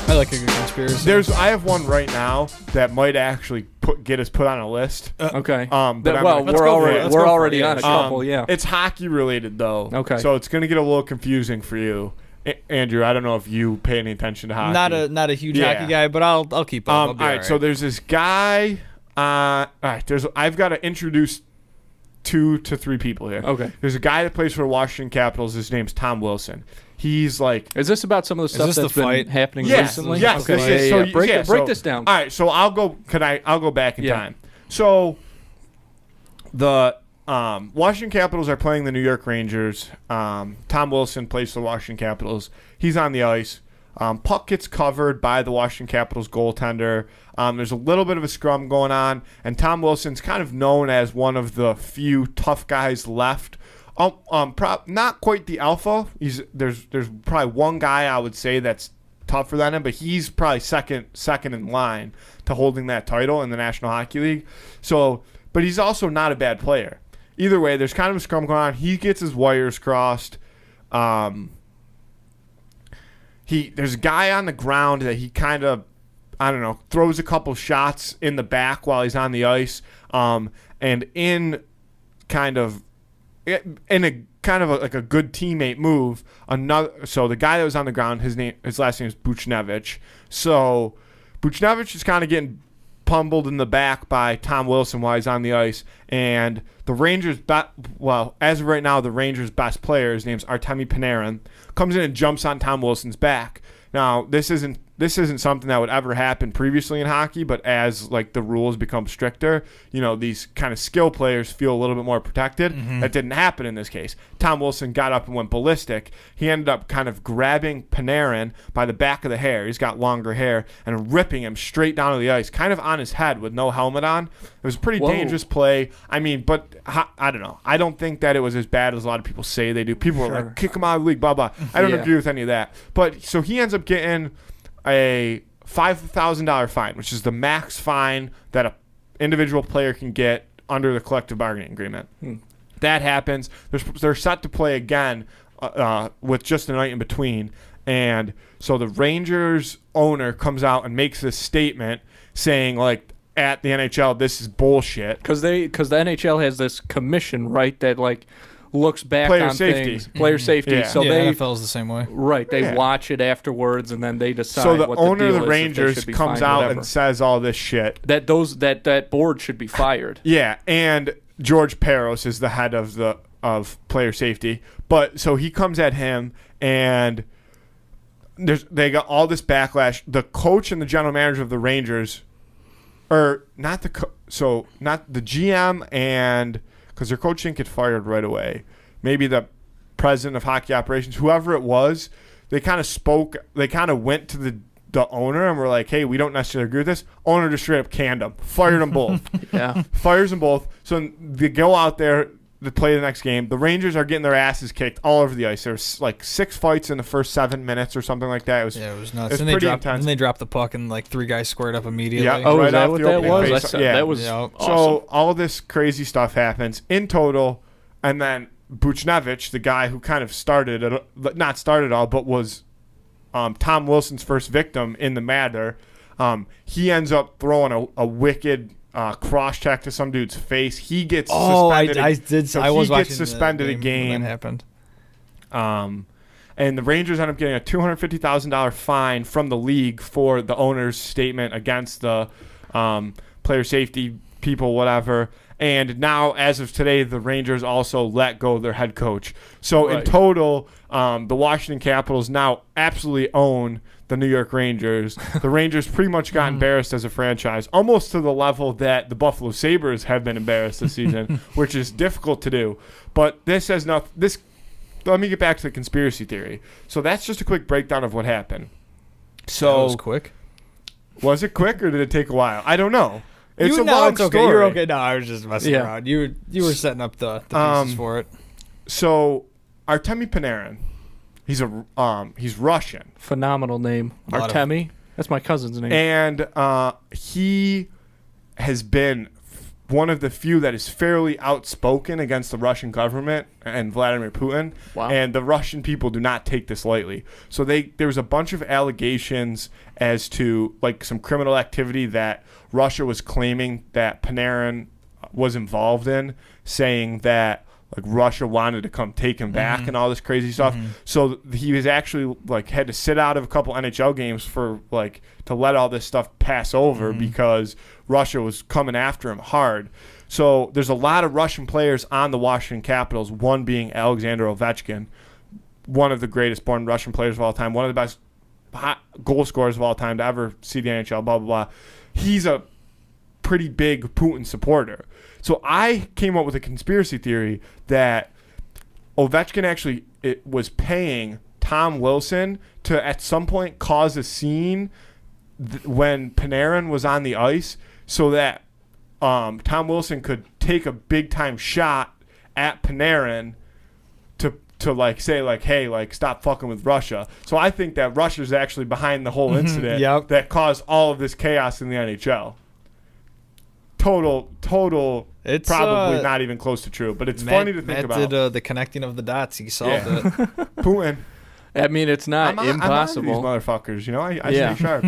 I like a good conspiracy. I have one right now that might actually get us put on a list. Okay. But we're already on a couple. Yeah. It's hockey related though. Okay. So it's going to get a little confusing for you, Andrew. I don't know if you pay any attention to hockey. Not a huge hockey guy, but I'll keep up. All right. So there's this guy. All right. I've got to introduce 2 to 3 people here. Okay. There's a guy that plays for the Washington Capitals. His name's Tom Wilson. He's like. Is this about some of the stuff that's been happening recently? Yes. Okay. So break this down. All right. So I'll go. I'll go back in time. So the Washington Capitals are playing the New York Rangers. Tom Wilson plays for the Washington Capitals. He's on the ice. Puck gets covered by the Washington Capitals goaltender. There's a little bit of a scrum going on, and Tom Wilson's kind of known as one of the few tough guys left. Not quite the alpha. There's probably one guy I would say that's tougher than him, but he's probably second in line to holding that title in the National Hockey League. So, but he's also not a bad player. Either way, there's kind of a scrum going on. He gets his wires crossed. There's a guy on the ground that he kind of, I don't know, throws a couple shots in the back while he's on the ice, and in a good teammate move. So the guy that was on the ground, his last name is Buchnevich. So Buchnevich is kind of getting pummeled in the back by Tom Wilson while he's on the ice, and the Rangers, as of right now, the Rangers' best player, his name's Artemi Panarin, comes in and jumps on Tom Wilson's back. Now, this isn't something that would ever happen previously in hockey, but as like the rules become stricter, these kind of skill players feel a little bit more protected. Mm-hmm. That didn't happen in this case. Tom Wilson got up and went ballistic. He ended up kind of grabbing Panarin by the back of the hair. He's got longer hair, and ripping him straight down to the ice, kind of on his head with no helmet on. It was a pretty dangerous play. I mean, but I don't know. I don't think that it was as bad as a lot of people say they do. People are like, kick him out of the league, blah, blah. I don't agree with any of that. But so he ends up getting a $5,000 fine, which is the max fine that an individual player can get under the collective bargaining agreement. That happens. They're set to play again with just a night in between. And so the Rangers owner comes out and makes this statement saying, like, at the NHL, this is bullshit. Because the NHL has this commission, right, that, like, looks back player on safety. Things. Player safety. Yeah. So NFL's the same way. Right. They watch it afterwards, and then they decide so the what owner the deal of the Rangers comes out and says all this shit. That board should be fired. Yeah, and George Peros is the head of player safety. But so he comes at him, and they got all this backlash. The coach and the general manager of the Rangers, or not the GM, and because their coach didn't get fired right away, maybe the president of hockey operations, whoever it was, they kind of spoke. They kind of went to the owner and were like, "Hey, we don't necessarily agree with this." Owner just straight up canned them, fired them both. Yeah, fires them both. So they go out there to play the next game. The Rangers are getting their asses kicked all over the ice. There was like 6 fights in the first 7 minutes or something like that. It was nuts. It was pretty intense. And they dropped the puck, and like 3 guys squared up immediately. Yeah, right is that off what that was? That was awesome. So all this crazy stuff happens in total, and then Buchnevich, the guy who kind of not started all, but was Tom Wilson's first victim in the matter, he ends up throwing a wicked cross check to some dude's face. He gets suspended. I was watching suspended a game when that happened. And the Rangers end up getting a $250,000 fine from the league for the owner's statement against the player safety people, whatever. And now, as of today, the Rangers also let go of their head coach. So in total, the Washington Capitals now absolutely own the New York Rangers. The Rangers pretty much got embarrassed as a franchise, almost to the level that the Buffalo Sabres have been embarrassed this season, which is difficult to do. But this has nothing. Let me get back to the conspiracy theory. So that's just a quick breakdown of what happened. So that was quick. Was it quick or did it take a while? I don't know. It's a long story. Okay. You're okay. No, I was just messing around. You were setting up the pieces for it. So Artemi Panarin, he's Russian. Phenomenal name, Artemi. That's my cousin's name. And he has been one of the few that is fairly outspoken against the Russian government and Vladimir Putin. Wow. And the Russian people do not take this lightly. So there was a bunch of allegations as to like some criminal activity that Russia was claiming that Panarin was involved in, saying that like Russia wanted to come take him back and all this crazy stuff. So he was actually like had to sit out of a couple NHL games for like to let all this stuff pass over because Russia was coming after him hard. So there's a lot of Russian players on the Washington Capitals, one being Alexander Ovechkin, one of the greatest born Russian players of all time, one of the best goal scorers of all time to ever see the NHL, blah, blah, blah. He's a pretty big Putin supporter. So I came up with a conspiracy theory that Ovechkin actually was paying Tom Wilson to at some point cause a scene when Panarin was on the ice so that Tom Wilson could take a big-time shot at Panarin to like say like, hey, like stop fucking with Russia. So I think that Russia's actually behind the whole incident that caused all of this chaos in the NHL. Total. It's probably not even close to true, but it's funny to think about. Matt did the connecting of the dots. He solved it. Putin. I mean, it's not impossible. I'm on these motherfuckers, you know. I stay sharp.